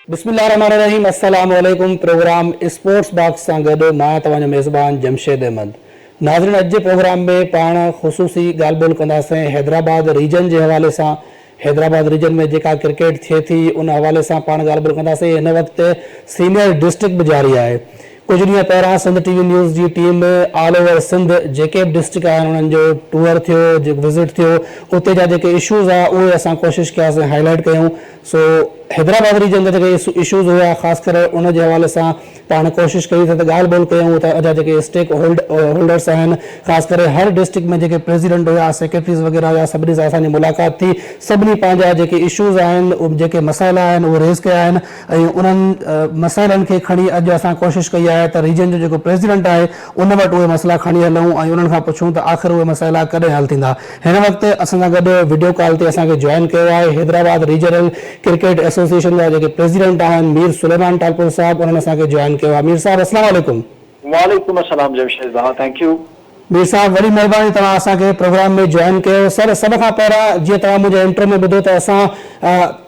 बिस्मिल्लाहिर्रहमानिर्रहीम अस्सलाम वालेकुम। प्रोग्राम स्पोर्ट्स बॉक्स सां गॾु मां तव्हांजो मेज़बान जमशेद अहमद। नाज़रीन, अॼु जे प्रोग्राम में पाण ख़ुसूसी ॻाल्हि ॿोल कंदासीं हैदराबाद रीजन जे हवाले सां। हैदराबाद रीजन में जेका क्रिकेट थिए थी उन हवाले सां पाण ॻाल्हि ॿोल कंदासीं। हिन वक़्तु सीनियर डिस्ट्रिक्ट बि जारी आहे। कुछ ॾींहं पहिरां सिंध टीवी न्यूज़ जी टीम ऑल ओवर सिंध जेके बि डिस्ट्रिक्ट आहिनि उन्हनि जो टूर थियो, जेको विज़िट थियो, उते जा जेके इशूज़ आहे उहे असां कोशिशि कयासीं हाईलाइट कयूं। सो हैदराबाद रीजन जा जेके इशूज़ हुआ ख़ासि करे उन जे हवाले सां पाण कोशिशि कई त ॻाल्हि ॿोल कयूं त अॼु जेके स्टेक होल्डर्स आहिनि, ख़ासि करे हर डिस्ट्रिक्ट में जेके प्रेसिडेंट हुआ, सेक्रेटरीज़ वग़ैरह हुआ, सभिनी सां असांजी मुलाक़ात थी। सभिनी पंहिंजा जेके इशूज़ आहिनि, जेके मसाइला आहिनि उहे रेज़ कया आहिनि ऐं उन्हनि मसाइलनि खे खणी अॼु असां कोशिशि कई आहे त रीजन जो जेको प्रेसिडेंट आहे उन वटि उहे मसइला खणी हलूं ऐं उन्हनि खां पुछूं त आख़िर उहे मसइला कॾहिं हल थींदा। हिन वक़्तु असां सां गॾु वीडियो कॉल ते असांखे जॉइन कयो आहे हैदराबाद रीजनल क्रिकेट एसोसिएशन जा जेके प्रेसिडेंट आहिनि मीर सुलेमान टालपुर साहब। उन्हनि असांखे जॉइन कयो आहे। मीर साहब अस्सलाम वालेकुम। वालेकुम अस्सलाम जमशेद भाउ, थैंक यू। मीर साहब, वॾी महिरबानी तव्हां असांखे प्रोग्राम में जॉइन कयो। सर, सभ खां पहिरां जीअं तव्हां मुंहिंजे इंट्रो में ॿुधो त असां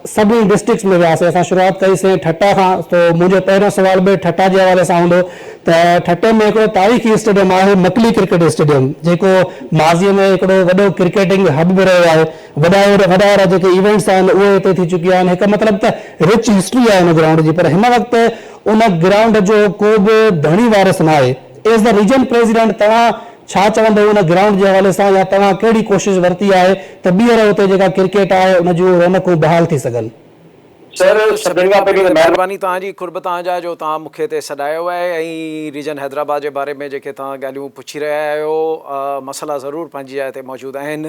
सभिनी डिस्ट्रिक्ट्स में वियासीं। असां शुरूआति कईसीं ठट्टा खां। त मुंहिंजो पहिरियों सुवाल बि ठट्टा जे हवाले सां हूंदो त ठट्टे में हिकिड़ो तारीख़ी स्टेडियम आहे मकली क्रिकेट स्टेडियम, जेको माज़ीअ में हिकिड़ो वॾो क्रिकेटिंग हब बि रहियो आहे। वॾा जेके इवेंट्स आहिनि उहे हिते थी चुकिया आहिनि। हिकु मतिलबु त रिच हिस्ट्री आहे हुन ग्राउंड जी, पर हिन वक़्तु उन ग्राउंड जो को बि धणी वारिस न आहे। एज़ द रीजन प्रेसिडेंट तव्हां छा चवंदो उन ग्राउंड जे हवाले सां, या तव्हां कहिड़ी कोशिशि वरिती आहे त ॿीहर उते जेका क्रिकेट आहे उन जूं रौनकूं बहाल थी सघनि? सर, सभिनी खां पहिरीं महिरबानी तव्हांजी खुरब तव्हांजा जो तव्हां मूंखे हिते सॾायो आहे ऐं रीजन हैदराबाद जे बारे में जेके तव्हां ॻाल्हियूं पुछी रहिया आहियो, मसइला ज़रूरु पंहिंजी जाइ ते मौजूदु आहिनि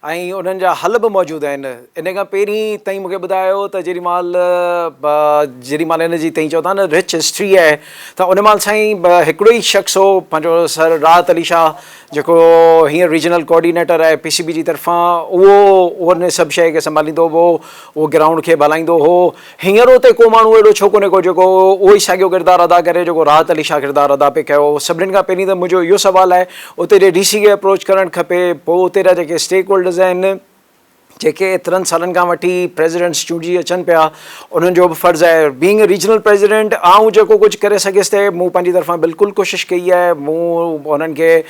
ऐं उन्हनि जा हल बि मौजूदु आहिनि। इन खां पहिरीं ताईं मूंखे ॿुधायो त जेॾीमहिल हिन जी ताईं चओ था न रिच हिस्ट्री आहे, त उन महिल साईं हिकिड़ो ई शख़्स हो, पंहिंजो सर राहत अली शाह, जेको हींअर रीजनल कोऑर्डिनेटर आहे PCB जी तरफ़ां। उन सभु शइ खे संभालींदो हो, उहो ग्राउंड खे हलाईंदो हो। हींअर उते को माण्हू अहिड़ो छो कोन्हे को जेको उहो ई साॻियो किरदारु अदा करे जेको राहत अली शाह किरदारु अदा पे कयो। सभिनीनि खां पहिरीं त मुंहिंजो इहो सुवालु आहे, उते जे DC खे अप्रोच करणु खपे। पोइ उते जा जेके स्टेक होल्डर्स आहिनि, जेके एतिरनि सालनि खां वठी प्रेसिडेंट्स चूंडिजी अचनि पिया, उन्हनि जो बि फ़र्ज़ु आहे। बीइंग अ रीजनल प्रेसिडेंट आऊं जेको कुझु करे सघियसि ते मूं पंहिंजी तरफ़ां बिल्कुलु कोशिशि कई आहे। मूं उन्हनि खे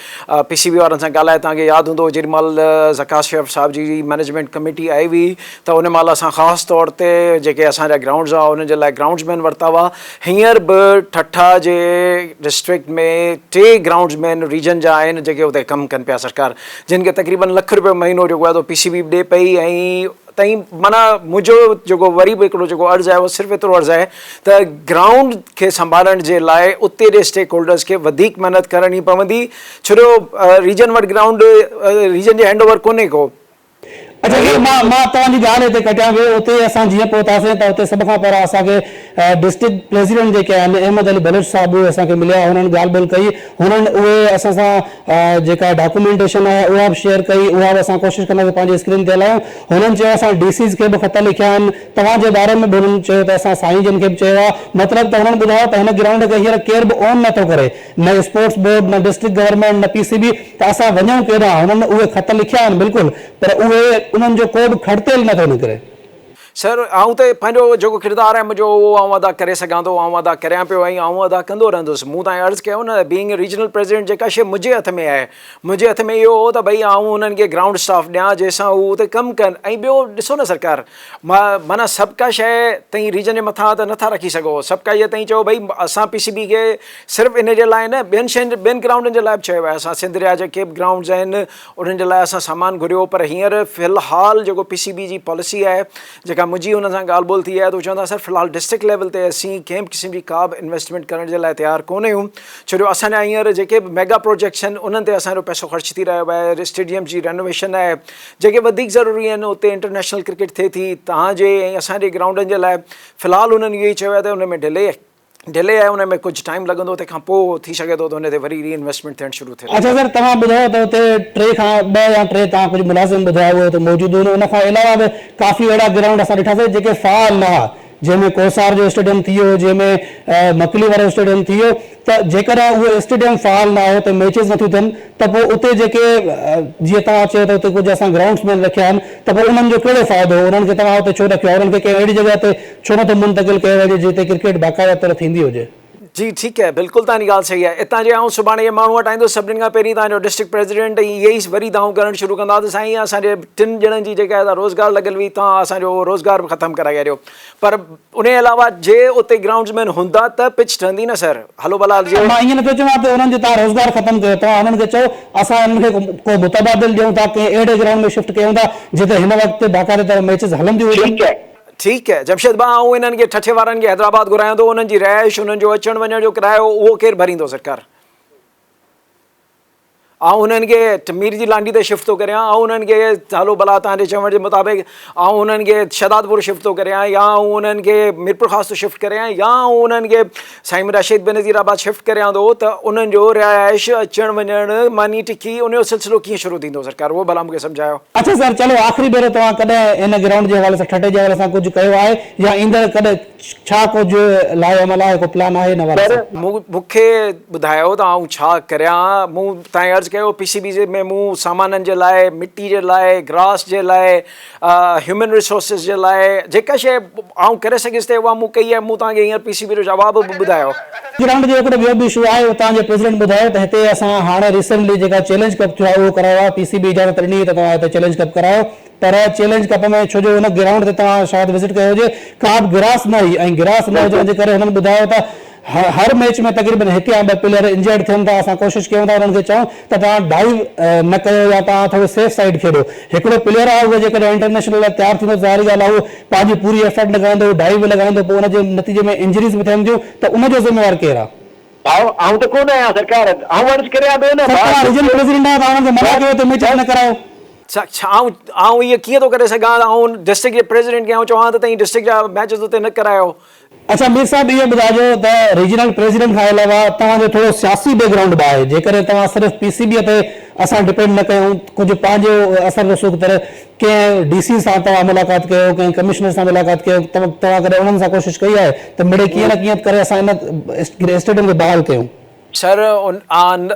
PCB वारनि सां ॻाल्हाए, तव्हांखे यादि हूंदो जेॾीमहिल ज़कास शेफ साहिब जी मैनेजमेंट कमेटी आई हुई त उन महिल असां ख़ासि तौर ते जेके असांजा ग्राउंड्स आहे उन्हनि जे लाइ ग्राउंड्समैन वरिता हुआ। हींअर बि ठट्टा जे डिस्ट्रिक्ट में 3 ग्राउंड्समैन रीजन जा आहिनि जेके उते कमु कनि पिया सरकार, जिन खे तक़रीबन ₹1,00,000 महीनो जेको आहे PCB ॾिए पई। ऐं ताईं माना मुंहिंजो जेको वरी बि हिकिड़ो जेको अर्ज़ु आहे उहो सिर्फ़ु एतिरो अर्ज़ु आहे त ग्राउंड खे संभालण जे लाइ उते जे स्टेक होल्डर्स खे वधीक महिनत करणी पवंदी, छो जो रीजन वटि ग्राउंड रीजन जे हैंड ओवर कोन्हे को। अच्छा, मां तव्हांजी ॻाल्हि हिते कटियां पियो। उते असां जीअं पहुतासीं त उते सभ खां पहिरियों असांखे डिस्ट्रिक्ट प्रेसिडेंट जेके आहिनि अहमद अली बलोच साहिब उहे असांखे मिलिया। हुननि ॻाल्हि ॿोल कई, हुननि उहे असां सां जेका डॉक्यूमेंटेशन आहे उहा बि शेयर कई, उहा बि असां कोशिशि कंदासीं पंहिंजी स्क्रीन ते हलायूं। हुननि चयो असां DCs खे बि ख़त लिखिया आहिनि, तव्हांजे बारे में बि हुननि चयो त असां साईं जन खे बि चयो आहे। मतिलबु त हुननि ॿुधायो त हिन ग्राउंड खे हींअर केर बि ऑन नथो करे, न स्पोर्ट्स बोर्ड, न डिस्ट्रिक्ट गवर्नमेंट, न PCB, त असां वञूं केॾांहुं। हुननि उहे ख़त लिखिया आहिनि बिल्कुलु, पर उहे उन्हनि जो को बि खड़तेल नथो निकिरे। सर, आऊं त पंहिंजो जेको किरदारु आहे मुंहिंजो उहो आऊं अदा करे सघां थो, आऊं अदा करियां पियो ऐं आऊं अदा कंदो रहंदुसि। मूं तव्हांखे अर्ज़ु कयो न, बीइंग अ रीजनल प्रेसिडेंट जेका शइ मुंहिंजे हथ में आहे, मुंहिंजे हथ में इहो हो त भई आऊं उन्हनि खे ग्राउंड स्टाफ ॾियां जंहिंसां हू उते कमु कनि। ऐं ॿियो ॾिसो न सरकार, माना सभु का शइ ताईं रीजन जे मथां त नथा रखी सघो। सभु का इहे ताईं चओ भई असां PCB खे सिर्फ़ु इन जे लाइ न ॿियनि ग्राउंडनि जे लाइ बि चयो आहे। असां सिंध जा जेके बि ग्राउंड्स आहिनि उन्हनि जे लाइ असां सामान घुरियो, पर हींअर फ़िलहालु जेको PCB जी पॉलिसी आहे जेका मुंहिंजी हुन सां ॻाल्हि बोल थी आहे, तो चवंदा सर फ़िलहालु डिस्ट्रिक्ट लेवल ते असीं कंहिं क़िस्म जी का बि इन्वेस्टमेंट करण जे लाइ तयारु कोन्ह आहियूं, छो जो असांजा हींअर जेके बि मेगा प्रोजेक्ट्स आहिनि उन्हनि ते असांजो पैसो ख़र्च थी रहियो आहे। स्टेडियम जी रेनोवेशन आहे, जेके वधीक ज़रूरी आहिनि, उते इंटरनेशनल क्रिकेट थिए थी। तव्हांजे ऐं असांजे ग्राउंडनि जे लाइ फ़िलहालु उन्हनि इहो ई चयो आहे त उन में डिले आहे, उन में कुझु टाइम लॻंदो, तंहिंखां पोइ थी सघे थो त उन ते वरी रीइन्वेस्टमेंट थियणु शुरू थिए। अच्छा सर, तव्हां ॿुधायो त उते 2 या 3 तव्हां कुझु मुलाज़िम ॿुधायो हुओ त मौजूदु हुन, उन खां अलावा बि काफ़ी अहिड़ा ग्राउंड असां ॾिठासीं जेके फ़ाल न हुआ, जंहिंमें कोसार जो स्टेडियम थी वियो, जंहिंमें मकली वारो स्टेडियम थी वियो, त जेकर उहो स्टेडियम फ़ाल न हो, त मैचिस नथियूं थियनि, त पोइ उते जेके जीअं तव्हां चयो त उते कुझु असां ग्राउंड्समैन रखिया आहिनि, त पोइ उन्हनि जो कहिड़ो फ़ाइदो, उन्हनि खे तव्हां उते छो रखियो आहे, उन्हनि खे कंहिं अहिड़ी जॻह ते छो नथो मुंतक़िल कयो वञे जिते क्रिकेट बाक़ाइदा तरह थींदी हुजे? जी ठीकु आहे, बिल्कुलु तव्हांजी ॻाल्हि सही आहे। हितां जे आउं सुभाणे इहे माण्हू वटि आईंदो, सभिनीनि खां पहिरीं तव्हांजो डिस्ट्रिक्ट प्रेसिडेंट ऐं इहे ई वरी दाऊं करणु शुरू कंदा त साईं असांजे 3 ॼणनि जी जेका आहे रोज़गार लॻल हुई, तव्हां असांजो रोज़गार बि ख़तमु कराए छॾियो। पर उन जे अलावा जे उते ग्राउंड्समैन हूंदा त पिच ठहंदी न सर। हलो भला जीअं मां ईअं नथो चवां त उन्हनि जो तव्हां रोज़गार ख़तमु कयो, तव्हां उन्हनि खे चओ असां उन्हनि खे को मुतबादिल ॾियूं था, कंहिं अहिड़े ग्राउंड में शिफ्ट कयूं था जिते हिन वक़्तु बाक़ाइदा तरह मैचिस हलंदियूं हुजनि। ठीक है जमशेद भाउ, आउं इन्हनि खे ठठे वारनि खे हैदराबाद घुरायां थो, उन्हनि जी रहाइश, उन्हनि जो अचण वञण जो किरायो उहो केरु भरींदो सरकार? आउं उन्हनि खे मीर जी लांडी ते शिफ्ट थो करियां, आउं उन्हनि खे हलो भला तव्हांजे चवण जे मुताबिक़ आउं उन्हनि खे शदादपुर शिफ्ट थो करियां, या आउं उन्हनि खे मीरपुर ख़ास थो शिफ्ट करियां, या आउं उन्हनि खे साईं रशीद बेनज़ीराबाद शिफ्ट करियां थो, त उन्हनि जो रहाइश अचण वञण मानी टिकी उन जो सिलसिलो कीअं शुरू थींदो सरकार? उहो भला मूंखे सम्झायो। अच्छा सर, चलो आख़िरी भेरो तव्हां कॾहिं इन ग्राउंड जे हवाले सां ठठे जे हवाले सां कुझु कयो आहे या ईंदड़ कॾहिं छा कुझु लाइ अमल आहे, को प्लान आहे इन हवाले सां? मूंखे ॿुधायो त आउं छा करियां। मूं तव्हां अर्ज़ु कयो PCB जे में मूं सामाननि जे लाइ, मिट्टी जे लाइ, ग्रास जे लाइ, ह्यूमन रिसोर्सिस जे लाइ जेका शइ आउं करे सघियसि ते उहा मूं कई आहे। मूं तव्हांखे हींअर PCB जो जवाबु बि ॿुधायो। ग्राउंड जो हिकिड़ो ॿियो बि इशू आहे, तव्हांजे प्रेसिडेंट ॿुधायो त हिते असां हाणे रिसेंटली जेका चैलेंज कप थियो आहे उहो करायो आहे, PCB इजाज़त ॾिनी त तव्हां हिते चैलेंज कप करायो, पर चैलेंज कप में छो जो हुन ग्राउंड ते तव्हां शायदि विज़िट कयो हुजे, का बि ग्रास न हुई, ऐं ग्रास न हुजण जे करे हुननि ॿुधायो त हर मैच में तक़रीबन 1 या 2 प्लेयर इंजर्ड थियनि था। असां कोशिशि कयूं था उन्हनि खे चऊं त तव्हां डाइव न कयो या तव्हां थोरो सेफ साइड खेॾो। हिकिड़ो प्लेयर आहे उहो जेकॾहिं इंटरनेशनल लाइ तयारु थींदो, ज़ाहिरी ॻाल्हि आहे उहो पंहिंजी पूरी एफर्ट लॻाईंदो, डाइव बि लॻाईंदो, पोइ उनजे नतीजे में इंजरीज़ बि थियनि थियूं, त उनजो ज़िम्मेवार केरु आहे? आउं त कोन आहियां सरकार, आउं अर्ज़ु करियां पियो न। सरकार रीजनल प्रेसिडेंट आहे, तव्हां उन्हनि खे मना कयो त मैच न करायो। आउं इहो कीअं थो करे सघां? आउं डिस्ट्रिक्ट जे प्रेसिडेंट खे आउं चवां त तव्हीं डिस्ट्रिक्ट जा मैचिस उते न करायो। अच्छा मीर साहब, इहो ॿुधाइजो त रीजनल प्रेसिडेंट खां अलावा तव्हांजो थोरो सियासी बैकग्राउंड बि आहे, जेकॾहिं तव्हां सिर्फ़ु PCB ते असां डिपेंड न कयूं, कुझु पंहिंजो असर रसूख़ तरह कंहिं DC सां तव्हां मुलाक़ात कयो, कंहिं कमिश्नर सां मुलाक़ात कयो, तव्हां कॾहिं उन्हनि सां कोशिशि कई आहे त मिड़े कीअं न कीअं करे असां इन स्टेडियम खे बहाल कयूं? सर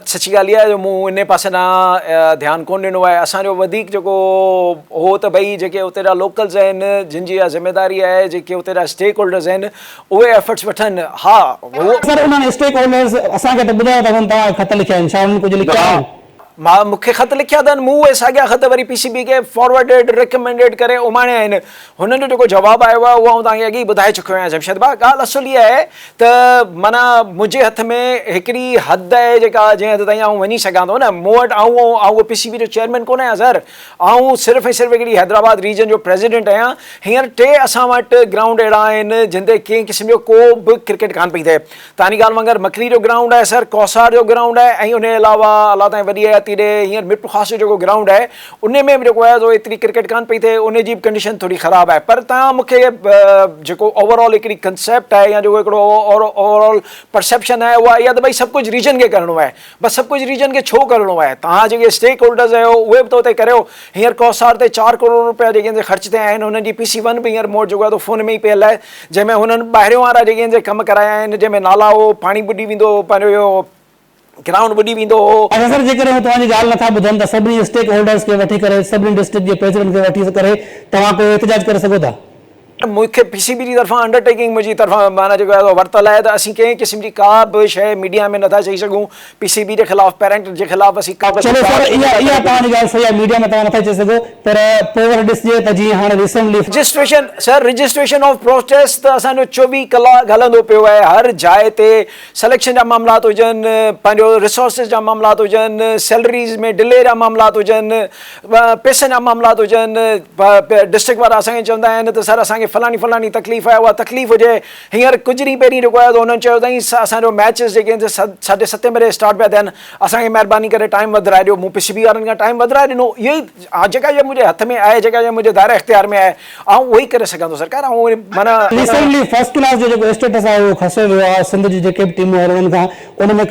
सची ॻाल्हि इहा आहे जो मूं इन पासे ॾांहुं ध्यानु कोन ॾिनो आहे। असांजो वधीक जेको हो त भई जेके उते जा लोकल्स आहिनि, जिन जी इहा ज़िम्मेदारी आहे, जेके उते जा स्टेक होल्डर्स आहिनि, उहे एफर्ट्स वठनि। हा सर, उन्हनि स्टेक होल्डर्स असांखे त ॿुधायो था तव्हां ख़त लिखिया आहिनि, छा उन्हनि कुझु लिखिया आहिनि? मूंखे ख़त लिखिया अथनि, मूं उहे साॻिया ख़त वरी PCB खे फॉरवर्डेड रिकमेंडेड करे उमाणिया आहिनि। हुननि जो जेको जवाबु आयो आहे उहो आउं तव्हांखे अॻे ई ॿुधाए चुकियो आहियां जमशेद भाउ। ॻाल्हि असुल इहा आहे त माना मुंहिंजे हथ में हिकिड़ी हद आहे जेका जंहिं हद ताईं आउं वञी सघां थो न। मूं वटि आउं PCB जो चेयरमैन कोन आहियां सर, आउं सिर्फ़ु ऐं सिर्फ़ु हिकिड़ी हैदराबाद रीजन जो प्रेसिडेंट आहियां। हींअर 3 असां वटि ग्राउंड अहिड़ा आहिनि जिन ते कंहिं क़िस्म जो को बि क्रिकेट कान पई थिए। तव्हांजी ॻाल्हि वांगुरु मकली जो ग्राउंड आहे सर, कौसार जो ग्राउंड आहे, ऐं उनजे अलावा अलाह ताईं वॾी हींअर मीरपुर ख़ास जो जेको ग्राउंड आहे उन में बि जेको आहे एतिरी क्रिकेट कान पई थिए, उन जी बि कंडीशन थोरी ख़राबु आहे। पर तव्हां मूंखे जेको ओवरऑल हिकिड़ी कंसेप्ट आहे या जेको हिकिड़ो ओवरऑल परसेप्शन आहे उहा इहा त भई सभु कुझु रीजन खे करिणो आहे। बसि सभु कुझु रीजन खे छो करिणो आहे? तव्हां जेके स्टेक होल्डर्स आहियो उहे बि त उते करियो। हींअर कौसार ते 4 करोड़ रुपया जेके ख़र्च थिया आहिनि, हुननि जी PC1 बि हींअर मोड जेको आहे फ़ोन में ई पियल आहे, जंहिंमें हुननि ॿाहिरियों वारा जेके कमु कराया आहिनि, जंहिंमें नाला हो, पाणी ॿुॾी वेंदो, पंहिंजो ग्राउंड ॿुॾी वेंदो हो। अच्छा सर, जेकर तव्हांजी ॻाल्हि नथा ॿुधनि त सभिनी स्टेक होल्डर्स खे वठी करे, सभिनी डिस्ट्रिक्ट जे प्रेसिडेंट खे वठी करे तव्हां कोई एहतिजाज करे सघो था? मूंखे PCB जी तरफ़ां अंडरटेकिंग मुंहिंजी तरफ़ां माना जेको आहे वरितल आहे त असीं कंहिं क़िस्म जी का बि शइ मीडिया में नथा चई सघूं। PCB जे ख़िलाफ़, पेरेंट जे ख़िलाफ़ असीं का चलो सर, इहा तव्हांजी ॻाल्हि सही आहे, मीडिया में तव्हां नथा चई सघो, पर पोइ वरी ॾिसिजे त जीअं हाणे रिसेंटली रजिस्ट्रेशन ऑफ प्रोटेस्ट त असांजो 24 कलाक हलंदो पियो आहे। हर जाइ ते सिलेक्शन जा मामलात हुजनि, पंहिंजो रिसोर्सिस जा मामलात हुजनि, सैलरीज़ में डिले जा मामलात हुजनि, पैसनि जा मामलात हुजनि, डिस्ट्रिक्ट वारा असांखे चवंदा आहिनि त सर असांखे फलानी तकलीफ़ आहे, उहा तकलीफ़ हुजे। हींअर कुझु ॾींहं पहिरीं जेको आहे हुननि चयो अथई असांजो मैचिस जेके 7:30 बजे स्टार्ट पिया थियनि, असांखे महिरबानी करे टाइम वधाए ॾियो। मूं PCB वारनि खां टाइम वधाए ॾिनो। इहो ई जेका मुंहिंजे हथ में आहे, जेका मुंहिंजे दायरे इख़्तियार में आहे, ऐं उहो ई करे सघां थो सरकार। ऐं माना रिसेंटली फर्स्ट क्लास जो जेको स्टेटस आहे उहो खसियो वियो आहे सिंध जी जेके बि टीमूं आहिनि उन्हनि खां। उन में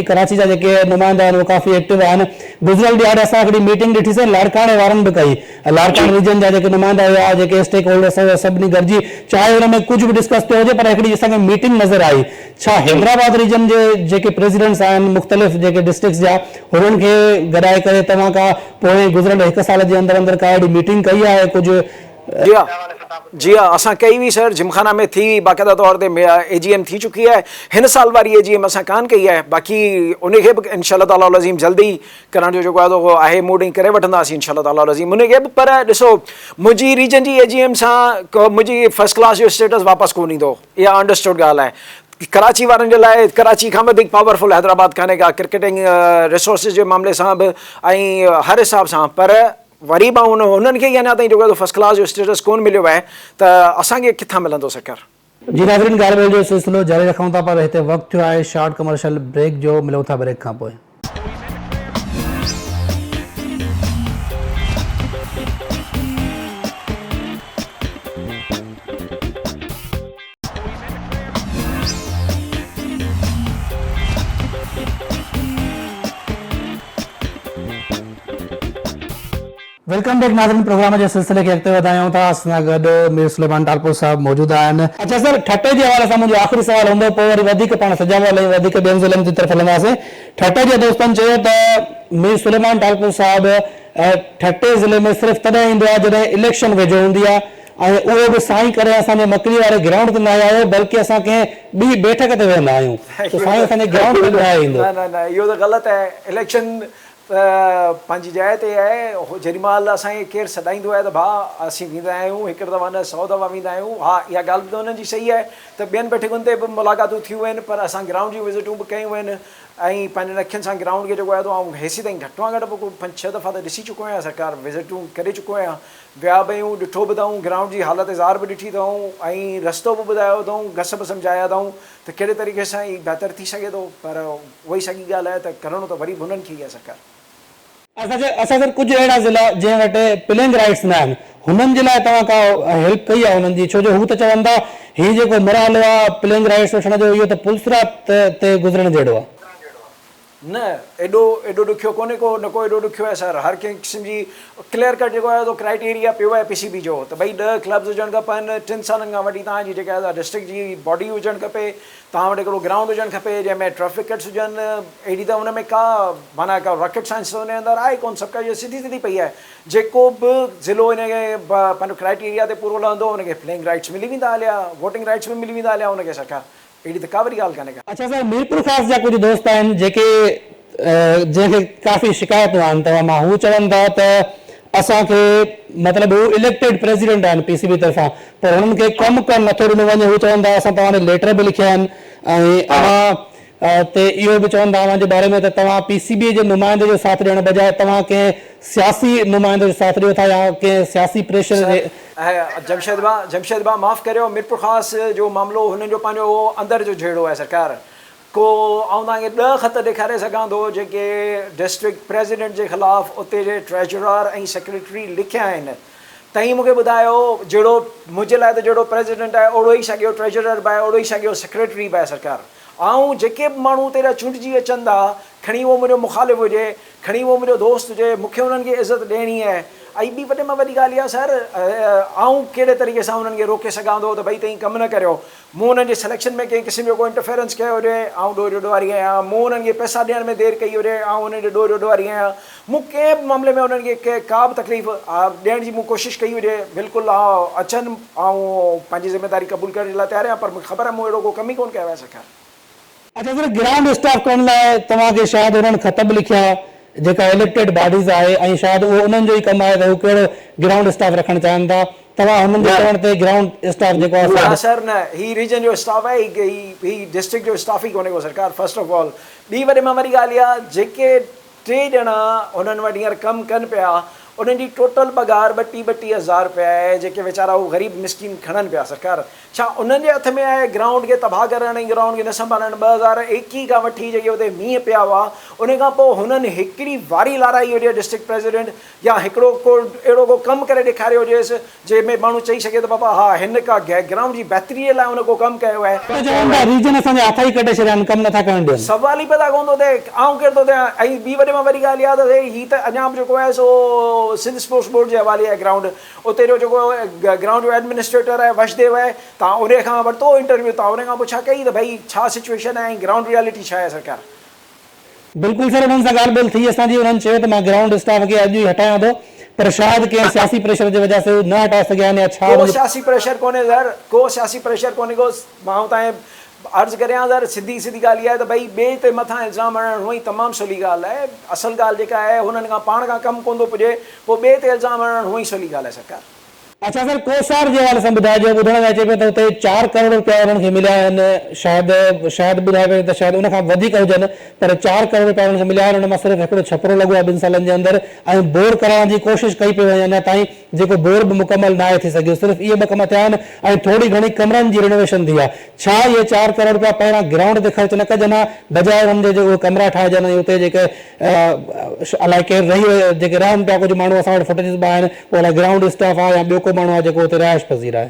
कराची जा जेके नुमाइंदा आहिनि उहे काफ़ी एक्टिव आहिनि। गुज़िरियल ॾियारे असां हिकिड़ी मीटिंग ॾिठीसीं लाड़काणे वारनि बि कई, लाड़काणे रीजन जा जेके नुमाइंदा हुआ, जेके स्टेक होल्डर्स सभिनी गॾिजी चाहे हुन में कुझु बि डिस्कस थियो हुजे पर हिकिड़ी असांखे मीटिंग नज़र आई। छा हैदराबाद रीजन जे जेके प्रेसिडेंट्स आहिनि मुख़्तलिफ़ जेके डिस्ट्रिक्ट्स जा हुननि खे गॾाए करे तव्हां खां पोइ गुज़िरियल 1 साल जे अंदरि अंदरि का अहिड़ी मीटिंग कई आहे कुझु? जी हाँ असां कई हुई सर, जिमखाना में थी बाक़ायदा तौर ते AGM थी चुकी है। हिन साल वारी AGM असां कान कई है, बाक़ी उनखे बि इंशाअल्लाह ताला अज़ीम जल्दी करण जो जेको आहे मूडिंग करे वठंदासीं इंशाअल्लाह ताला अज़ीम उनखे बि। पर ॾिसो मुंहिंजी रीजन जी AGM सां मुंहिंजी फर्स्ट क्लास जो स्टेटस वापसि कोन ईंदो, इहा अंडरस्टूड ॻाल्हि आहे। कराची वारनि जे लाइ कराची खां वधीक पावरफुल हैदराबाद कान्हे का क्रिकेटिंग रिसोर्सिस जे मामले सां बि ऐं हर हिसाब सां। पर वरी बि उन्हनि खे अञा ताईं जेको फर्स्ट क्लास जो स्टेटस कोन मिलियो आहे त असांखे किथां मिलंदो सरकार? जी नाज़रीन ॻाल्हि ॿोल जो सिलसिलो जारी रखूं था पर हिते वक़्तु थियो आहे शॉर्ट कमर्शियल ब्रेक जो। मिलूं था ब्रेक खां पोइ। वेलकम बैक नाज़रीन, प्रोग्राम जे सिलसिले खे अॻिते वधायूं था। असां गॾु मीर सुलेमान टालपुर साहब मौजूद आहिनि। अच्छा सर, ठटे जे हवाले सां मुंहिंजो आख़िरी सवाल हूंदो, पोइ वरी वधीक पाण सजावट लाइ वधीक ॿियनि ज़िलनि जी तरफ़ हलंदासीं। ठटे जे दोस्तनि चयो त मीर सुलेमान टालपुर साहब ठटे ज़िले में सिर्फ़ु तॾहिं ईंदो आहे जॾहिं इलेक्शन वेझो हूंदी आहे ऐं उहो बि साईं करे असांजे मकड़ी वारे ग्राउंड ते न आया आहियो बल्कि असां कंहिं ॿी बैठक ते वेंदा आहियूं त साईं असांजे ग्राउंड ते न ईंदो। न इहो त ग़लति आहे। इलेक्शन पंहिंजी जाइ ते आहे। जेॾी महिल असांखे केरु सॾाईंदो आहे त भाउ असीं वेंदा आहियूं, हिकु दफ़ा न 100 दफ़ा वेंदा आहियूं। हा इहा ॻाल्हि बि त हुननि जी सही आहे त ॿियनि बैठकुनि ते बि मुलाक़ातूं थियूं आहिनि पर असां ग्राउंड जी विज़िटूं बि कयूं आहिनि ऐं पंहिंजनि अखियुनि सां ग्राउंड खे जेको आहे ऐं हेसी ताईं घटि में घटि पोइ 5-6 दफ़ा त ॾिसी चुको आहियां सरकार, विज़िटूं करे चुको आहियां, विया बि आहियूं, ॾिठो बि अथऊं, ग्राउंड जी हालत इज़ार बि ॾिठी अथऊं ऐं रस्तो बि ॿुधायो अथऊं, घस बि सम्झाया अथऊं त कहिड़े तरीक़े सां ई बहितर थी सघे थो। पर उहा ई साॻी ॻाल्हि आहे त करणो त वरी बि हुननि खे ई आहे सरकार। असां सर कुझु अहिड़ा ज़िला जंहिं वटि प्लेइंग राइट्स न आहिनि हुननि जे लाइ तव्हां का हेल्प कई आहे हुननि जी? छो जो हू त चवंदा हीउ जेको मरहलो आहे प्लेइंग राइट्स वठण जो इहो त पुलसरात ते गुज़रण जहिड़ो आहे। न एॾो ॾुखियो कोन्हे को, न को एॾो ॾुखियो आहे सर। हर कंहिं क़िस्म जी क्लियर कट जेको आहे क्राइटेरिया पियो आहे PCB जो त भई 10 क्लब्स हुजणु खपनि, 3 सालनि खां वठी तव्हांजी जेका आहे डिस्ट्रिक्ट जी बॉडी हुजणु खपे, तव्हां वटि हिकिड़ो ग्राउंड हुजणु खपे जंहिंमें ट्रैफिक विकेट्स हुजनि। अहिड़ी त हुन में का माना का रॉकेट साइंस हुन अंदरि आहे कोन, सभु का सिधी पई आहे। जेको बि ज़िलो हिनखे पंहिंजो क्राइटेरिया ते पूरो लहंदो हुनखे प्लेइंग राइट्स मिली वेंदा हलिया, वोटिंग राइट्स बि मिली वेंदा हलिया हुनखे सरकार। अहिड़ी त का वरी ॻाल्हि कान्हे का। अच्छा सर, मीरपुर ख़ास जा कुझु दोस्त आहिनि जेके जंहिंखे काफ़ी शिकायतूं आहिनि तव्हां मां, हू चवनि था त असांखे मतिलबु हू इलेक्टेड प्रेसिडेंट आहिनि PCB तरफ़ां पर हुननि खे कमु करणु नथो ॾिनो वञे। हू चवनि था असां तव्हांखे लेटर बि लिखिया आहिनि ऐं अव्हां ते इहो बि चवनि था अव्हां जे बारे में त तव्हां PCB जे नुमाइंदे जो साथ ॾियण बजाए तव्हां कंहिं सियासी नुमाइंदे जो साथ ॾियो था या कंहिं सियासी प्रेशर जे। जमशेद भाउ माफ़ु करियो, मीरपुर ख़ासि जो मामिलो हुननि जो पंहिंजो अंदरि जो जहिड़ो आहे सरकार को आउं तव्हांखे 10 ख़त ॾेखारे सघां थो जेके डिस्ट्रिक्ट प्रेसिडेंट जे ख़िलाफ़ु उते जे ट्रेजरर ऐं सेक्रेटरी लिखिया आहिनि। तव्हीं मूंखे ॿुधायो जहिड़ो मुंहिंजे लाइ त जहिड़ो प्रेसिडेंट आहे ओड़ो ई साॻियो ट्रेजरर बि आहे, ओड़ो ई साॻियो सेक्रेटरी बि आहे सरकार। ऐं जेके बि माण्हू उते चूंडिजी अचनि था, खणी उहो मुंहिंजो मुखालिफ़ हुजे, खणी उहो मुंहिंजो दोस्त हुजे, मूंखे उन्हनि खे इज़त ॾियणी आहे। ऐं ॿी वॾे में वॾी ॻाल्हि इहा सर, आउं कहिड़े तरीक़े सां उन्हनि खे रोके सघां थो त भई तव्हीं कमु न करियो। मूं उन्हनि जे सिलेक्शन में कंहिं क़िस्म जो को इंटरफेरेंस कयो हुजे ऐं ॾोह ॾोहारी आहियां, मूं उन्हनि खे पैसा ॾियण में देरि कई हुजे ऐं उन्हनि जो ॾोह ॾोहारी आहियां, मूं कंहिं बि मामले में उन्हनि खे का बि तकलीफ़ ॾियण जी मूं कोशिशि कई हुजे बिल्कुलु अचनि ऐं पंहिंजी ज़िमेदारी क़बूल करण जे लाइ तयारु आहियां, पर मूंखे ख़बर आहे मूं अहिड़ो को कमु ई कोन कयो आहे सरकार। अच्छा सर, ग्राउंड स्टाफ करण लाइ तव्हांखे शायदि हुननि ख़त बि लिखिया जेका इलेक्टेड बॉडीज़ आहे ऐं शायदि उहो उन्हनि जो ई कमु आहे त हू कहिड़ो ग्राउंड स्टाफ रखणु चाहिनि था। तव्हां हुननि जे चवण ते ग्राउंड स्टाफ जेको आहे सर न ही रीजन जो स्टाफ आहे, ही डिस्ट्रिक्ट जो स्टाफ ई कोन्हे को सरकार फर्स्ट ऑफ ऑल। ॿी वॾे में वॾी ॻाल्हि इहा जेके 3 ॼणा उन्हनि वटि हींअर कमु कनि पिया उन्हनि जी टोटल पघार 32,000 रुपया आहे जेके वीचारा उहे ग़रीब मिसकिन खणनि पिया सरकार। छा उन्हनि जे हथ में आहे ग्राउंड खे तबाह करणु ऐं ग्राउंड खे न संभालणु? 2021 खां वठी जेके हुते मींहं पिया हुआ उन खां पोइ हुननि हिकिड़ी वारी लाराई हुजे डिस्ट्रिक्ट प्रेसिडेंट या हिकिड़ो को अहिड़ो को कमु करे ॾेखारियो हुजेसि जंहिंमें माण्हू चई सघे त बाबा हा हिन का ग्राउंड जी बहितरीअ लाइ हुन को कमु कयो आहे। रीजन असांजे हथ ई कटे छॾिया आहिनि, कमु नथा करणु ॾियनि। सवाल ई पैदा कोन थो थिए, आउं केरु थो थियां। ऐं ॿी वॾे में वॾी ॻाल्हि इहा त हीअ त अञा बि जेको आहे सो सिंध स्पोर्ट्स बोर्ड जे हवाले आहे ग्राउंड, उते जो जेको ग्राउंड जो एडमिनिस्ट्रेटर आहे वशदेव आहे, तव्हां उन खां वरितो इंटरव्यू, तव्हां उन खां पुछा कई त भई छा सिचुएशन आहे ऐं ग्राउंड रियलिटी छा आहे सरकार? बिल्कुलु सर, उन्हनि सां ॻाल्हि ॿोल थी असांजी, उन्हनि चयो त मां ग्राउंड स्टाफ खे अॼु ई हटायां थो, पर शायदि कंहिं सियासी प्रेशर जी वजह से न हटाए सघिया आहिनि या छा? को सियासी प्रेशर कोन्हे सर, को सियासी प्रेशर कोन्हे को। मां तव्हां अर्ज़ु करियां सर, सिधी सिधी ॻाल्हि इहा आहे त भई ॿिए ते मथां इल्ज़ाम हणणु हूअं ई तमामु सवली ॻाल्हि आहे। असुलु ॻाल्हि जेका आहे हुननि खां पाण खां कमु कोन थो पुॼे, पोइ ॿिए ते इल्ज़ाम हणणु हूअं ई सवली ॻाल्हि आहे सरकार। अच्छा सर, कोसार जे हवाले सां ॿुधाइजो, ॿुधण में अचे पियो त हुते 4 करोड़ रुपया उन्हनि खे मिलिया आहिनि, शायदि ॿुधाए पियो त शायदि उन खां वधीक हुजनि, पर 4 करोड़ रुपया उन्हनि खे मिलिया आहिनि। उन मां सिर्फ़ु हिकिड़ो छपरो लॻो आहे 2 सालनि जे अंदरि, ऐं बोर कराइण जी कोशिशि कई पई वञे अञा ताईं, जेको बोर बि मुकमल न आहे थी सघियो। सिर्फ़ु इहे 2 कम थिया आहिनि ऐं थोरी घणी कमरनि जी रिनोवेशन थी आहे। छा इहे 4 करोड़ रुपया पहिरां ग्राउंड ते ख़र्च न कजनि हा, बजाए हुननि जे उहे कमरा ठाहिजनि ऐं उते जेके अलाए केरु जेके रहनि पिया, कुझु माण्हू असां वटि फुटेजिस बि आहिनि, पोइ अलाए ग्राउंड स्टाफ आहे या ॿियो को माण्हू आहे जेको हुते रहाइश पज़ीर आहे।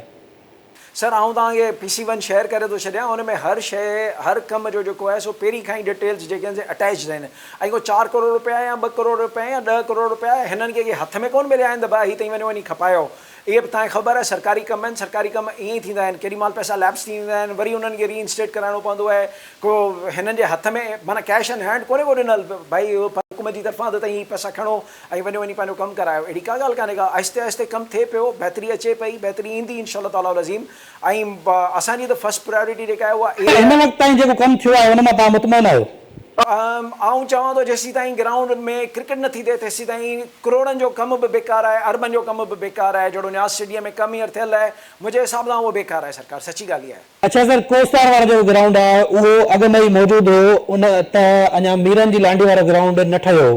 सर आउं तव्हांखे PC1 शेयर करे थो छॾियां, हुन में हर शइ हर कम जो जेको आहे सो पहिरीं खां ई डिटेल्स जेके आहिनि अटैच्ड आहिनि, ऐं को 4 करोड़ रुपया या 2 करोड़ रुपया या 10 करोड़ रुपया हिननि खे हथ में कोन मिलिया आहिनि त भाउ हीअ ताईं वञी खपायो। इहे बि तव्हांखे ख़बर आहे सरकारी कम आहिनि, सरकारी कम ईअं ई थींदा आहिनि, केॾी महिल पैसा लैप्स थी वेंदा आहिनि, वरी उन्हनि खे रीइंस्टेट कराइणो पवंदो आहे। को हिननि जे हथ में माना कैश इन हैंड कोन्हे को ॾिनल, भाई हुकूमत जी तरफ़ां त तव्हां पैसा खणो ऐं वञी पंहिंजो कमु करायो, अहिड़ी का ॻाल्हि कान्हे का। आहिस्ते आहिस्ते कमु थिए पियो, बहितरी अचे पई, बहितरी ईंदी इंशाअल्लाह ताला अज़ीम। ऐं असांजी त फर्स्ट प्रायोरिटी जेका आहे उहा हिन वक़्त ताईं जेको कमु थियो आहे हुन मां तव्हां मुतमइन आहियो? आउं चवां थो जेसीं ताईं ग्राउंड में क्रिकेट नथी थिए तेसीं ताईं करोड़नि जो कमु बि बेकार आहे, अरबनि जो कमु बि बेकार आहे। जहिड़ो न्यास स्टेडियम में कमु हींअर थियल आहे, मुंहिंजे हिसाब सां उहो बेकार आहे सरकार, सची ॻाल्हि आहे। अच्छा सर, कोस्तार वारो जेको ग्राउंड आहे उहो अॻु में ई मौजूदु हो, उन त अञा मीरनि जी लांडी वारो ग्राउंड न ठहियो,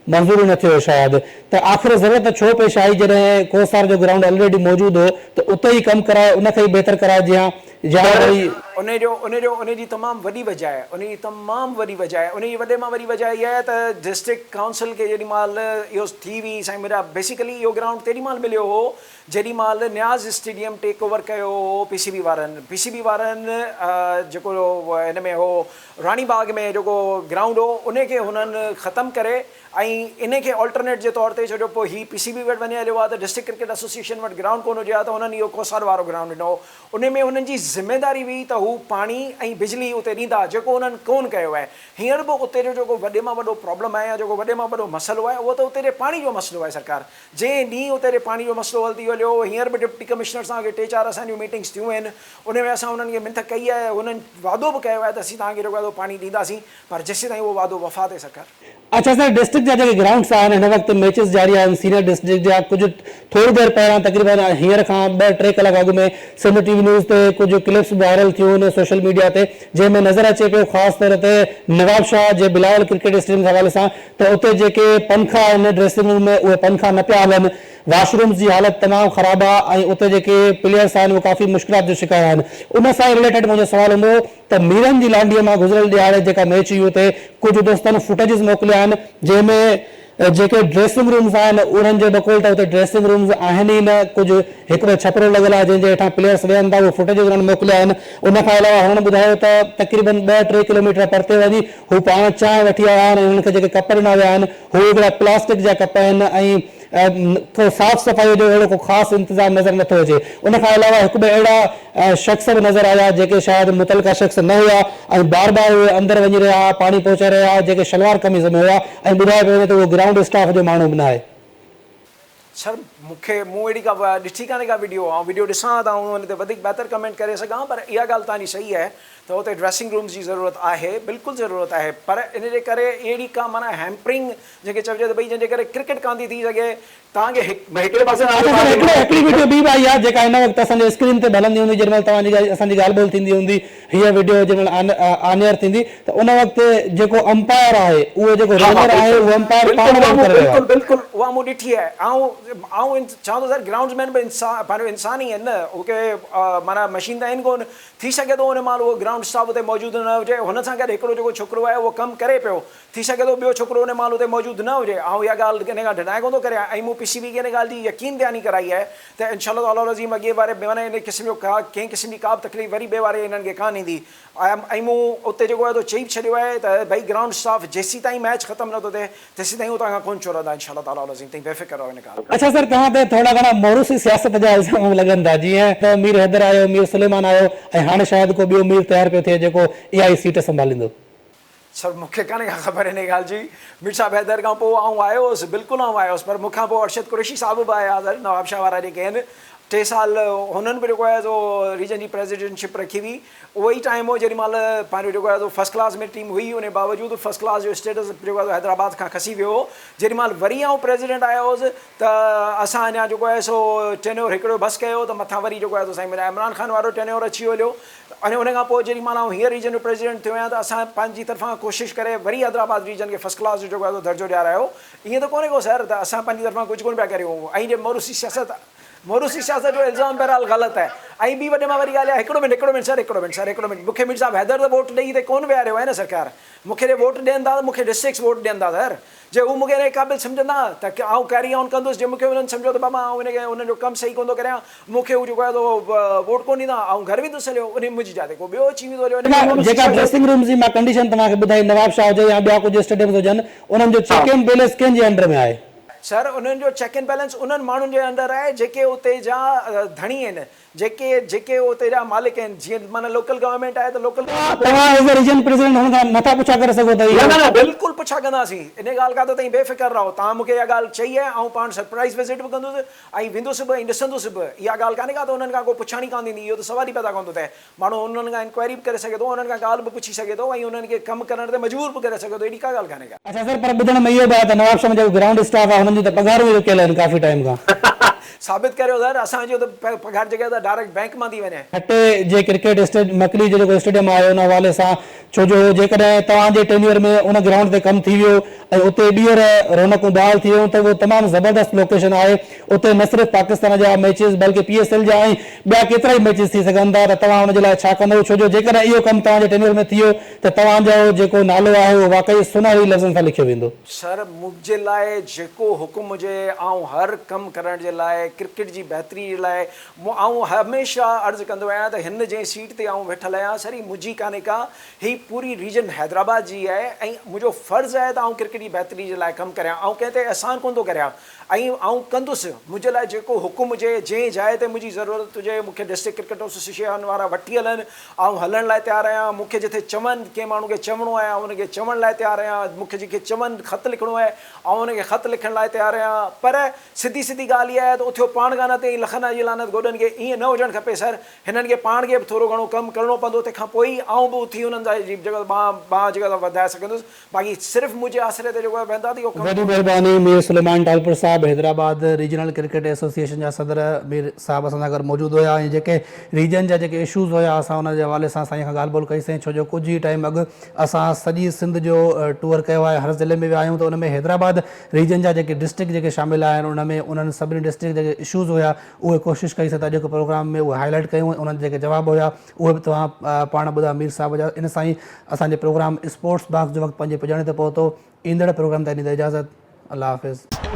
मंज़ूर न थियो शायदि, त आख़िर ज़रूरत छो पेश आई जॾहिं कोस्तार जो ग्राउंड ऑलरेडी मौजूदु हो त उते ई कमु कराए उनखे ई बहितर कराइजे हा? उन जी तमामु वॾी वजह आहे, उन जी तमामु वॾी वजह आहे, उन जी वॾे मां वॾी वजह इहा आहे त डिस्ट्रिक्ट काउंसिल खे जेॾी महिल इहो थी हुई साईं मुंहिंजा, बेसिकली इहो ग्राउंड तेॾी महिल मिलियो हो जेॾी महिल न्याज़ स्टेडियम टेक ओवर कयो हो PCB वारनि जेको हिन में हो रानी बाग में जेको ग्राउंड हो उनखे हुननि ख़तमु करे ऐं इन खे ऑल्टरनेट जे तौर ते छॾियो। पोइ हीउ PCB वटि वञी हलियो आहे त डिस्ट्रिक्ट क्रिकेट एसोसिएशन वटि ग्राउंड कोन हुजे हा त हुननि इहो कोसार वारो ग्राउंड ॾिनो। उन में हुननि जी ज़िमेदारी हुई त हू पाणी ऐं बिजली उते ॾींदा, जेको हुननि कोन कयो आहे। हींअर बि उते जो जेको वॾे मां वॾो प्रॉब्लम आहे या जेको वॾे मां वॾो मसइलो आहे उहो त उते जे पाणी जो मसइलो आहे। सरकार जंहिं ॾींहुं उते जे पाणी जो मसइलो हल थी हलियो, हींअर बि डिप्टी कमिश्नर सां 3-4 असांजूं मीटिंग्स थियूं आहिनि, उन में असां हुननि खे मिंथ कई आहे, हुननि वादो बि कयो आहे त असीं तव्हांखे जेको आहे पाणी ॾींदासीं, पर जेसीं ताईं उहो वादो वफ़ा थिए सरकार। अच्छा सर, डिस्ट्रिक्ट जा जेके ग्राउंड्स आहिनि हिन वक़्तु मैचिस जारी आहिनि सीनियर डिस्ट्रिक्ट जा, कुझु थोरी देरि पहिरियां तक़रीबन हींअर खां 2-3 कलाक अॻु में सिंध TV न्यूज़ ते कुझु क्लिप्स वायरल थियूं आहिनि सोशल मीडिया ते, जंहिंमें नज़र अचे पियो ख़ासि तौर ते नवाब शाह जे बिलावल क्रिकेट स्टेडियम जे हवाले सां त उते जेके पंखा आहिनि ड्रेसिंग रूम में उहे पंखा न पिया हलनि, वॉशरूम्स जी हालत तमामु ख़राबु आहे ऐं उते जेके प्लेयर्स आहिनि उहे काफ़ी मुश्किलात जो शिकार आहिनि। उन सां रिलेटेड मुंहिंजो सवालु हूंदो त मीरनि जी लांडीअ मां गुज़िरियल ॾियारे जेका मैच हुई उते कुझु दोस्तनि फुटेजिस मोकिलिया आहिनि जंहिंमें जेके ड्रेसिंग रूम्स आहिनि उन्हनि जे बक़ौल त उते ड्रेसिंग रूम्स आहिनि ई न, कुझु हिकिड़ो छपरो लॻल आहे जंहिंजे हेठां प्लेयर्स वेहनि था, उहे फुटेजिस उन्हनि मोकिलिया आहिनि। उन खां अलावा हुननि ॿुधायो त तक़रीबन 2-3 किलोमीटर परते वञी हू पाण चांहि वठी आया आहिनि ऐं हुननि खे जेके कप ॾिना विया आहिनि हू हिकिड़ा प्लास्टिक जा कप आहिनि ऐं को साफ़ सफ़ाई जो अहिड़ो को ख़ासि इंतज़ाम नज़र नथो अचे। उन खां अलावा हिकु ॿ अहिड़ा शख़्स बि नज़र आया जेके शायदि मुतलका शख़्स न हुआ ऐं बार उहे अंदरि वञी रहिया हुआ, पाणी पहुचाए रहिया हुआ, जेके शलवार कमीज़ में हुआ ऐं ॿुधाए पियो त उहो ग्राउंड स्टाफ जो माण्हू बि न आहे। सर मूं अहिड़ी का ॾिठी कान्हे का वीडियो, ऐं वीडियो ॾिसां त हुन ते वधीक बहितर कमेंट करे सघां, पर इहा ॻाल्हि तव्हांजी सही आहे त उते ड्रेसिंग रूम्स जी ज़रूरत आहे, बिल्कुलु ज़रूरत आहे, पर इन जे करे अहिड़ी का माना हैम्परिंग जेके चइजे त भई जंहिंजे करे क्रिकेट कान थी सघे तव्हांखे हिकिड़े पासे हिकिड़ी वीडियो ॿी बि आई आहे जेका हिन वक़्तु असांजे स्क्रीन ते हलंदी हूंदी जेॾी महिल तव्हांजी असांजी ॻाल्हि ॿोल थींदी हूंदी, हीअ वीडियो जंहिं महिल ऑन एयर थींदी त उन वक़्तु जेको अंपायर आहे उहो जेको रनर आहे उहो अंपायर पाण करे रहियो आहे। बिल्कुलु उहा मूं ॾिठी आहे। ऐं चवां थो सर ग्राउंड्समैन बि पंहिंजो इंसान ई आहिनि न, उहे माना मशीन त आहिनि कोन, थी सघे थो उन महिल उहो ग्राउंड स्टाफ उते मौजूदु न हुजे, हुन सां गॾु हिकिड़ो जेको छोकिरो आहे उहो कमु करे पियो, थी सघे थो ॿियो छोकिरो उन महिल उते मौजूदु न हुजे ऐं इहा ॻाल्हि कंहिं खां डिनाए कोन थो करियां ऐं मूं PCB खे हिन ॻाल्हि जी यकीन दयानी कराई आहे त इनशाअल्लाह ताला अज़ीम अॻे वारे माना इन क़िस्म जो कंहिं क़िस्म जी का बि तकलीफ़ वरी ॿिए वारे हिननि खे कान ईंदी ऐं मूं उते जेको आहे चई छॾियो आहे त भई ग्राउंड स्टाफ जेसीं ताईं मैच ख़तमु नथो थिए तेसीं ताईं उतां खां कोन चोरंदा इनशाअल्लाह ताला अज़ीम ताईं बेफ़िक्र रहो हिन ॻाल्हि खां। अच्छा सर, तव्हां ते थोड़ा घणा मोरूसी सियासत जा इल्ज़ाम लॻनि था, जीअं त मीर हैदर आयो, मीर सुलेमान आयो ऐं हाणे शायदि को ॿियो मीर तयारु पियो थिए जेको इहा ई सीट संभालींदो। सर मूंखे कान्हे का ख़बर हिन ॻाल्हि जी। मीर साहिब हैदर खां पोइ आउं आयो हुउसि, बिल्कुलु आउं आयो हुउसि, पर मूंखां पोइ अरशद कुरैशी साहिब बि आया सर, नवाब शाह वारा जेके आहिनि 3 साल हुननि बि जेको आहे सो रीजन जी प्रेसिडेंटशिप रखी हुई। उहो ई टाइम हो जेॾी महिल पंहिंजो जेको आहे सो फर्स्ट क्लास में टीम हुई, उन बावजूदि फर्स्ट क्लास जो स्टेटस जेको आहे हैदराबाद खां खसी वियो हो। जेॾी महिल वरी आउं प्रेसिडेंट आयो हुउसि त असां अञा जेको आहे सो टेन्योर हिकिड़ो बस कयो त मथां वरी जेको आहे सो साईं मुंहिंजा इमरान ख़ान वारो टेन्योर अची वियो। अने उन खां पोइ जेॾी महिल आउं हीअं रीजन जो प्रेसिडेंट थियो आहियां त असां पंहिंजी तरफ़ां कोशिशि करे वरी हैदराबाद रीजन खे फर्स्ट क्लास जो जेको आहे सो दर्जो ॾियारायो। ईअं त कोन्हे को सर त असां पंहिंजी तरफ़ां कुझु कोन पिया करियूं। ऐं जे मोरूसी सियासत जो इल्ज़ाम बहरहाल ग़लति आहे। ऐं ॿी वॾे मां वरी ॻाल्हि आहे, हिकिड़ो मिनट मूंखे मीर साहिब हैदर त वोट ॾेई त कोन विहारियो आहे न सरकार। मूंखे वोट ॾियनि था त मूंखे डिस्ट्रिक्ट्स वोट ॾियनि था सर। जे हू मूंखे हिन क़ाबिल सम्झंदा त आउं कैरी ऑन कंदुसि, जे मूंखे उन्हनि सम्झो त बाबा आउं हिनखे उन्हनि जो कमु सही कोन थो करियां, मूंखे हू जेको आहे तो वोट कोन ॾींदा, आउं घर वेंदुसि हलियो, उन मुंहिंजी जाते को ॿियो अची वेंदो हलियो। जेका ड्रेसिंग रूम जी मां कंडीशन तव्हांखे ॿुधाई, नवाब शाह हुजे या ॿिया कुझु स्टेडियम्स हुजनि, उन्हनि जो चेक एंड बैलेंस कंहिंजे अंडर में आहे? सर उन्हनि जो चेक एंड बैलेंस उन्हनि माण्हुनि जे अंदर आहे जेके उते जा धणी आहिनि, जेके उते जा मालिक आहिनि। जीअं माना लोकल गवर्नमेंट आहे त लोकल तव्हां एज़ अ रीजन प्रेसिडेंट हुन खां नथा पुछा करे सघो त न बिल्कुलु पुछा कंदासीं। इन ॻाल्हि खां त तव्हां बेफ़िक्र रहो। तव्हां मूंखे इहा ॻाल्हि चई आहे, ऐं पाण सरप्राइज़ विज़िट बि कंदुसि ऐं वेंदुसि बि ऐं ॾिसंदुसि बि। इहा ॻाल्हि कान्हे का त उन्हनि खां को पुछाणी कान थींदी, इहो त सवाल ई पैदा कोन थो थिए। माण्हू उन्हनि खां इंक्वायरी बि करे सघे थो, उन्हनि खां ॻाल्हि बि पुछी सघे थो ऐं उन्हनि खे कमु करण ते मजबूर बि करे सघे थो। अहिड़ी का ॻाल्हि कान्हे का। अच्छा सर, पर ॿुधण में इहो बि आहे त नवाब शाह जो ग्राउंड स्टाफ आहे, हुननि जी त पघारूं रुकियल आहिनि काफ़ी टाइम खां। साबित करियो सर, असांजो त पघार जेका त डायरेक्ट बैंक मां थी वञे। खटे जे क्रिकेट मकली जो जेको स्टेडियम आहे उन हवाले सां, छो जो जेकॾहिं तव्हांजे टेन्यूर में उन ग्राउंड ते कमु थी वियो ऐं उते ॿीहर रौनकूं बहाल थी वियूं त उहो तमामु ज़बरदस्त लोकेशन आहे। उते न सिर्फ़ु पाकिस्तान जा मैचिस बल्कि PSL जा ऐं ॿिया केतिरा ई मैचिस थी सघनि था। त तव्हां हुनजे लाइ छा कंदव, छो जो जेकॾहिं इहो कमु तव्हांजे टेन्यूर में थी वियो त तव्हांजो जेको नालो आहे उहो वाक़ई सुनहरी लफ़्ज़नि सां लिखियो वेंदो। सर मुंहिंजे लाइ जेको हुकुम हुजे, ऐं हर कमु करण जे लाइ, क्रिकेट जी बहितरी जे लाइ आउं हमेशह अर्ज़ु कंदो आहियां त हिन जंहिं सीट ते आउं वेठल आहियां सर, मुंहिंजी कान्हे का, ही पूरी रीजन हैदराबाद जी आहे ऐं मुंहिंजो फ़र्ज़ु आहे त आउं क्रिकेट जी बहितरी जे लाइ कमु करियां। ऐं कंहिं ते अहसान कोन थो करियां ऐं आउं कंदुसि। मुंहिंजे लाइ जेको हुकुम हुजे, जंहिं जाइ ते मुंहिंजी ज़रूरत हुजे, मूंखे डिस्ट्रिक्ट क्रिकेट एसोसिएशन वारा वठी हलनि, आउं हलण लाइ तयारु आहियां। मूंखे जिथे चवनि, कंहिं माण्हू खे चवणो आहे आउं हुनखे चवण लाइ तयारु आहियां। मूंखे जेके चवनि ख़त लिखणो आहे आउं हुनखे ख़त लिखण लाइ तयारु आहियां। पर सिधी गाल्हि इहा आहे त उथियो पाण कान ते लखनि जी लानत गोॾनि खे, ईअं न हुजणु खपे सर। हिननि खे पाण खे बि थोरो घणो कमु करिणो पवंदो, तंहिंखां पोइ ई आउं बि उथी हुननि जी जॻह बांह जेका वधाए सघंदुसि। बाक़ी सिर्फ़ु मुंहिंजे आसिरे ते जेको वेंदा त इहो वॾी महिरबानी। मीर सुलेमान टालपुर साहब, हैदराबाद रीजनल क्रिकेट एसोसिएशन जा सदर, मीर साहब असां सां गॾु मौजूदु हुया ऐं जेके रीजन जा जेके इशूज़ हुया असां हुन जे हवाले सां साईं खां ॻाल्हि ॿोल कईसीं। छो जो कुझु ई टाइम अॻु असां सॼी सिंध जो टूर कयो आहे, हर ज़िले में विया आहियूं, त उन में हैदराबाद रीजन जा जेके डिस्ट्रिक्ट जेके शामिल आहिनि उन में उन्हनि सभिनी डिस्ट्रिक्ट जेके इशूज़ हुया उहे कोशिशि कईसीं त अॼु प्रोग्राम में उहे हाईलाइट कयूं। उन्हनि जेके जवाब हुया उहे बि तव्हां पाण ॿुधा मीर साहब जा। इन सां ई असांजे प्रोग्राम स्पोर्ट्स बॉक्स जो वक़्तु पंहिंजे पुॼाणे ते पहुतो। ईंदड़ प्रोग्राम ताईं ॾींदा इजाज़त। अल्लाह हाफ़िज़।